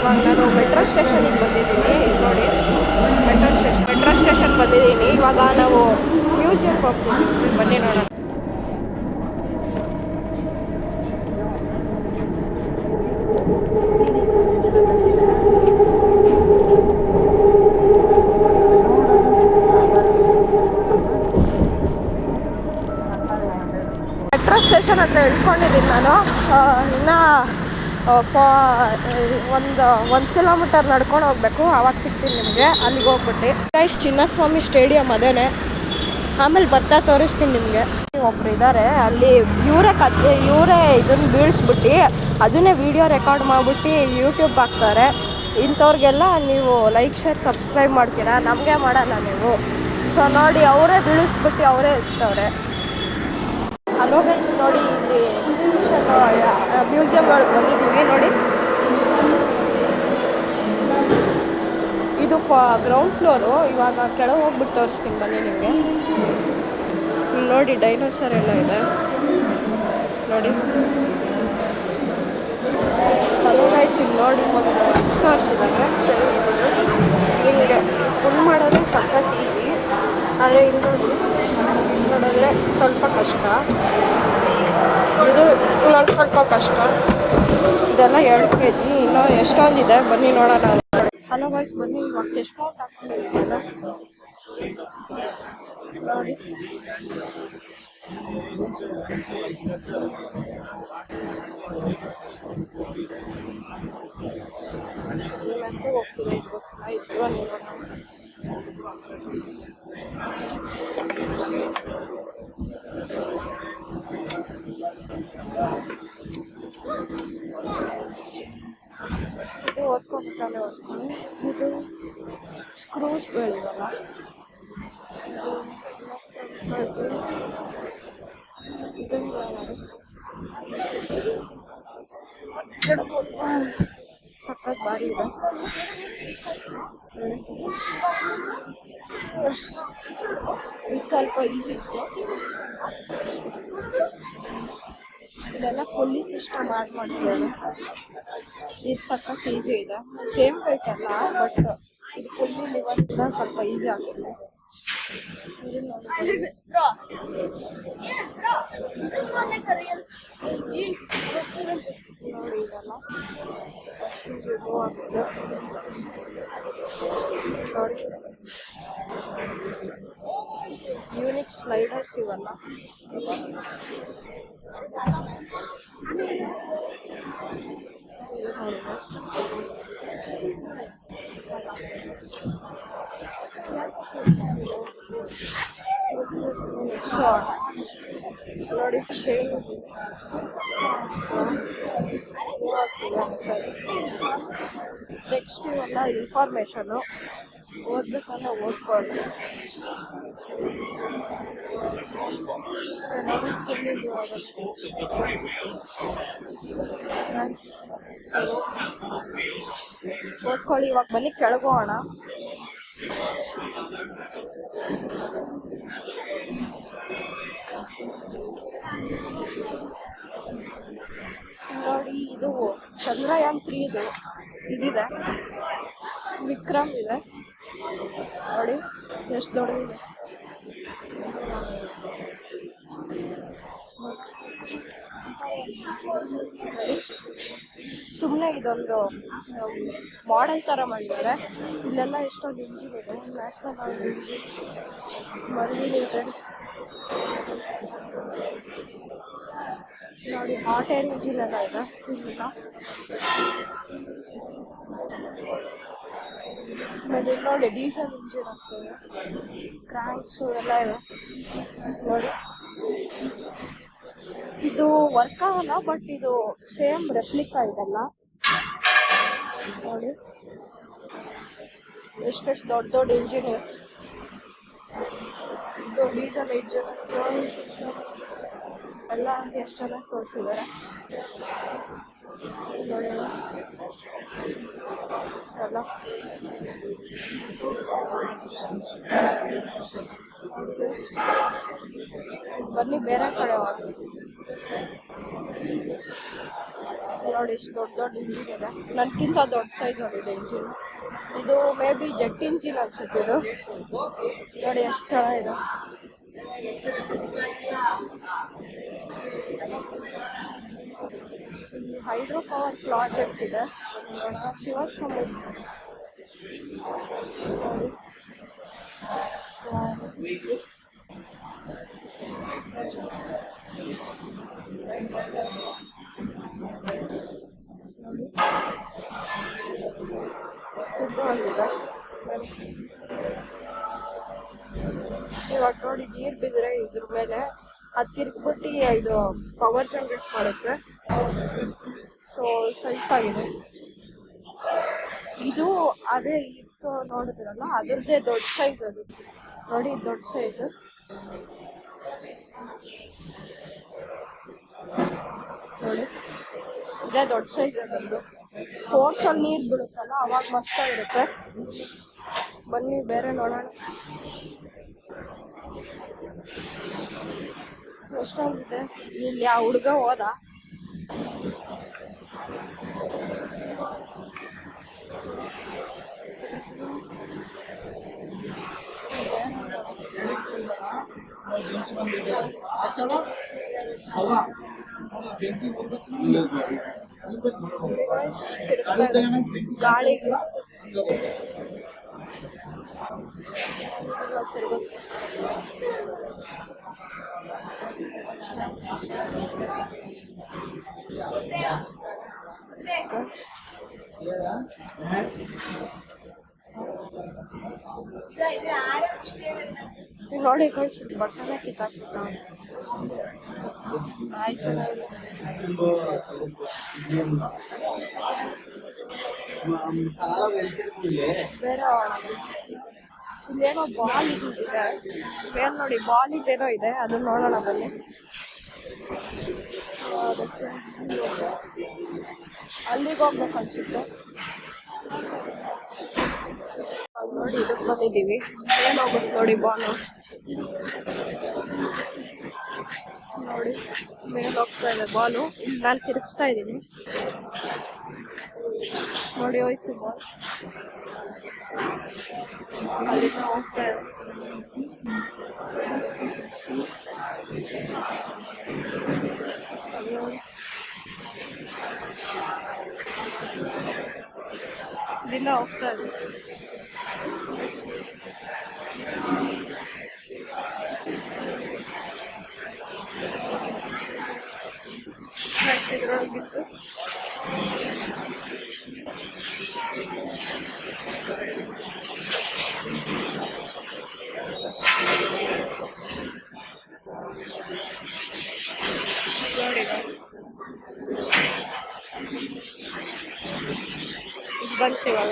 ಇವಾಗ ನಾನು ಮೆಟ್ರೋ ಸ್ಟೇಷನಿಗೆ ಬಂದಿದ್ದೀನಿ. ನೋಡಿ, ಮೆಟ್ರೋ ಸ್ಟೇಷನ್ ಬಂದಿದ್ದೀನಿ. ಇವಾಗ ನಾವು ಮ್ಯೂಸಿಯಂಗೆ ಹೋಗ್ತಿದ್ದೀವಿ. ಬನ್ನಿ ನೋಡೋಣ. ಮೆಟ್ರೋ ಸ್ಟೇಷನ್ ಹತ್ರ ಇಳ್ಕೊಂಡಿದ್ದೀನಿ ನಾನು. ಇನ್ನು ಒಂದು ಕಿಲೋಮೀಟರ್ ನಡ್ಕೊಂಡು ಹೋಗ್ಬೇಕು. ಆವಾಗ ಸಿಗ್ತೀನಿ ನಿಮಗೆ. ಅಲ್ಲಿಗೆ ಹೋಗ್ಬಿಟ್ಟು ಗೈಸ್, ಚಿನ್ನಸ್ವಾಮಿ ಸ್ಟೇಡಿಯಂ ಅದೇನೆ. ಆಮೇಲೆ ಬರ್ತಾ ತೋರಿಸ್ತೀನಿ ನಿಮಗೆ. ಒಬ್ರು ಇದ್ದಾರೆ ಅಲ್ಲಿ, ಇವರೇ ಇದನ್ನು ಬೀಳಿಸ್ಬಿಟ್ಟು ಅದನ್ನೇ ವಿಡಿಯೋ ರೆಕಾರ್ಡ್ ಮಾಡಿಬಿಟ್ಟು ಯೂಟ್ಯೂಬ್ಗೆ ಹಾಕ್ತಾರೆ. ಇಂಥವ್ರಿಗೆಲ್ಲ ನೀವು ಲೈಕ್, ಶೇರ್, ಸಬ್ಸ್ಕ್ರೈಬ್ ಮಾಡ್ತೀರಾ, ನಮಗೆ ಮಾಡಲ್ಲ ನೀವು. ಸೊ ನೋಡಿ, ಅವರೇ ಬೀಳಿಸ್ಬಿಟ್ಟು ಅವರೇ ಹಚ್ತವ್ರೆ. ಹಲೋ ಗೈಸ್, ನೋಡಿ ಇಲ್ಲಿ ಎಕ್ಸಿಬಿಷನ್ ಮ್ಯೂಸಿಯಂ ಒಳಗೆ ಬಂದಿದ್ದೀವಿ. ನೋಡಿ, ಇದು ಗ್ರೌಂಡ್ ಫ್ಲೋರು. ಇವಾಗ ಕೆಳಗೆ ಹೋಗ್ಬಿಟ್ಟು ತೋರಿಸ್ತೀನಿ ಬನ್ನಿ ನಿಮಗೆ. ನೋಡಿ, ಡೈನೋಸರ್ ಎಲ್ಲ ಇದೆ ನೋಡಿ. ಹಲೋ ಗೈಸ್, ಇಲ್ಲಿ ನೋಡಿ ಒಂದು ತೋರಿಸಿದ್ದಾರೆ ಹಿಂಗೆ ಫುಲ್ ಮಾಡೋದು ಸಖತ್ ಈಸಿ. ಆದರೆ ಇಲ್ಲಿ ನೋಡಿದ್ರೆ ಸ್ವಲ್ಪ ಕಷ್ಟ. ಇದು ಸ್ವಲ್ಪ ಕಷ್ಟ. ಇದೆಲ್ಲ 2 kg. ಇನ್ನೂ ಎಷ್ಟೊಂದಿದೆ, ಬನ್ನಿ ನೋಡೋಣ. ಹಲೋ ಗೈಸ್, ಬನ್ನಿ ಇವಾಗ ಚೆಸ್ಟ್ ಔಟ್ ಹಾಕೊಂಡಿದ್ದೀನಲ್ಲ ನೋಡಿ. ಮತ್ತೆ ಹೋಗ್ತಿದೆ, ಇದು ಗೊತ್ತಿಲ್ಲ. ಇದು ಬನ್ನಿ ನೋಡೋಣ. ಇದು ಓದ್ಕೊಬೇಕಾದ್ರೆ ಓದ್ಕೊಳ್ಳಿ. ಇದು ಸ್ಕ್ರೂಸ್ಗಳಿವಲ್ಲ, ಇದು ಸಖತ್ ಭಾರಿ ಇದೆ. ಇದು ಸ್ವಲ್ಪ ಈಸಿ ಇತ್ತು. ಇದೆಲ್ಲ ಫುಲ್ಲಿ ಸಿಸ್ಟಮ್ ಮಾಡ್ತಿದ್ದಾರೆ. ಇದು ಸಖತ್ ಈಸಿ ಇದೆ. ಸೇಮ್ ವೇಟ್ ಅಲ್ಲ, ಬಟ್ ಇದು ಫುಲ್ಲಿ ಲಿವರಿಂದ ಸ್ವಲ್ಪ ಈಸಿ ಆಗ್ತದೆ. ನೋಡಿ ಇದೆಲ್ಲ ಆಗುತ್ತೆ ನೋಡಿ. ಯೂನಿಕ್ ಸ್ಲೈಡರ್ಸ್ ಇವೆಲ್ಲ. ನೋಡಿ, ಚೈನ್ ನೆಕ್ಸ್ಟ್ ಇವೆಲ್ಲ ಇನ್ಫಾರ್ಮೇಶನು ಓದ್ಬೇಕಲ್ಲ, ಓದ್ಕೊಳ್ಳಿ. ಓದ್ಕೊಳ್ಳಿ. ಇವಾಗ ಬನ್ನಿ ಕೆಳಗೋಣ. ನೋಡಿ, ಇದು ಚಂದ್ರಯಾನ್ 3 ಇದಿದೆ. ವಿಕ್ರಮ್ ಇದೆ ನೋಡಿ, ಎಷ್ಟು ದೊಡ್ಡದಿದೆ. ಸುಮ್ಮನೆ ಇದೊಂದು ಮಾಡೆಲ್ ಥರ ಮಾಡಿದ್ದಾರೆ. ಇಲ್ಲೆಲ್ಲ ಎಷ್ಟೊಂದು ಇಂಜಿನ್ ಇದೆ. National oil engine, Merlion engine ನೋಡಿ. ಹಾಟ್ ಏರ್ ಇಂಜಿನ್ ಎಲ್ಲ ಇದೆ. ಇಲ್ಲ ಆಮೇಲೆ ನೋಡಿ, ಡೀಸೆಲ್ ಇಂಜಿನ್ ಆಗ್ತದೆ. ಕ್ರ್ಯಾಂಕ್ಸು ಎಲ್ಲ ಇದೆ ನೋಡಿ. ಇದು ವರ್ಕ್ ಆಗಲ್ಲ, ಬಟ್ ಇದು ಸೇಮ್ ರೆಪ್ಲಿಕಾ ಇದೆಲ್ಲ ನೋಡಿ. ಎಷ್ಟೆಷ್ಟು ದೊಡ್ಡ ದೊಡ್ಡ ಇಂಜಿನ್. ಇದು ಡೀಸೆಲ್ ಇಂಜಿನ್, ಫ್ಯೂಯಲ್ ಸಿಸ್ಟಮ್ ಎಲ್ಲ ಎಷ್ಟೆಲ್ಲ ತೋರಿಸಿದ್ದಾರೆ ನೋಡಿ ಎಲ್ಲ. ಬನ್ನಿ ಬೇರೆ ಕಡೆ ನೋಡಿ. ನೋಡಿ ಇಷ್ಟು ದೊಡ್ಡ ದೊಡ್ಡ ಇಂಜಿನ್ ಇದೆ. ನನ್ಗಿಂತ ದೊಡ್ಡ ಸೈಜಲ್ಲಿ ಇದೆ ಇಂಜಿನ್. ಇದು ಮೇ ಬಿ ಜೆಟ್ ಇಂಜಿನ್ ಅನ್ಸುತ್ತೆ ಇದು. ನೋಡಿ ಎಷ್ಟು ಚೆನ್ನಾಗಿದೆ. ಹೈಡ್ರೋ ಪವರ್ ಪ್ರಾಜೆಕ್ಟ್ ಇದೆ. ಶಿವಸ್ವಾಮಿ ಇವಾಗ ನೋಡಿ ನೀರ್ ಬಿದ್ರೆ ಇದ್ರ ಮೇಲೆ ಅದು ತಿರ್ಗ್ಬಿಟ್ಟು ಇದು ಪವರ್ ಜನರೇಟ್ ಮಾಡುತ್ತೆ. ಸೊ ಸೇಫ್ ಆಗಿದೆ. ಇದು ಅದೇ ಇತ್ತು ನೋಡಿದ್ರಲ್ಲ, ಅದ್ರದ್ದೇ ದೊಡ್ಡ ಸೈಜ್ ಅದು. ನೋಡಿ ದೊಡ್ಡ ಸೈಜ್. ನೋಡಿ ಇದೇ ದೊಡ್ಡ ಸೈಜ್ ಅದರದ್ದು. ಫೋರ್ಸಲ್ಲಿ ನೀರು ಬಿಡುತ್ತಲ್ಲ ಅವಾಗ ಮಸ್ತಾಗಿರುತ್ತೆ. ಬನ್ನಿ ಬೇರೆ ನೋಡೋಣ. ಎಷ್ಟೊಂದಿದೆ. ಇಲ್ಲಿ ಆ ಹುಡುಗ ಹೋದ. ಗಾಳಿ ನೋಡಿ ಕಳ್ಸಿ ಬಟ್ಟೆನ ಕಿತ್ತಾಕ್ಬಿಟ್ಟ. ಆಯ್ತು ಬೇರೆ ಇಲ್ಲೇನೋ ಬಾಲ್ ಇದೆ. ಬೇರೆ ನೋಡಿ ಬಾಲ್ ಇದೇನೋ ಇದೆ, ಅದನ್ನ ನೋಡೋಣ ಬನ್ನಿ. ಅಲ್ಲಿಗೆ ಹೋಗ್ಬೇಕು ಅನ್ಸುತ್ತೆ. ನೋಡಿ ಇದಕ್ಕೆ ಬಂದಿದ್ದೀವಿ. ಏನ್ ಹೋಗುತ್ತೆ ನೋಡಿ ಬಾಲು. ನೋಡಿ ಮೇಲೆ ಹೋಗ್ತಾ ಇದೆ ಬಾಲು. ಇಲ್ಲಿ ನಾನು ತಿರುಗಿಸ್ತಾ ಇದ್ದೀನಿ. ನೋಡಿ ಹೋಯ್ತು ಬಾಲ್. ಅಲ್ಲಿಂದ ಹೋಗ್ತಾ ಇದೆ. ಇಲ್ಲಿಂದ ಹೋಗ್ತಾ ಇದೆ. ಇದ್ರೊಳಗಿತ್ತು. ನೋಡಿ ಬಂತು ಇವಾಗ.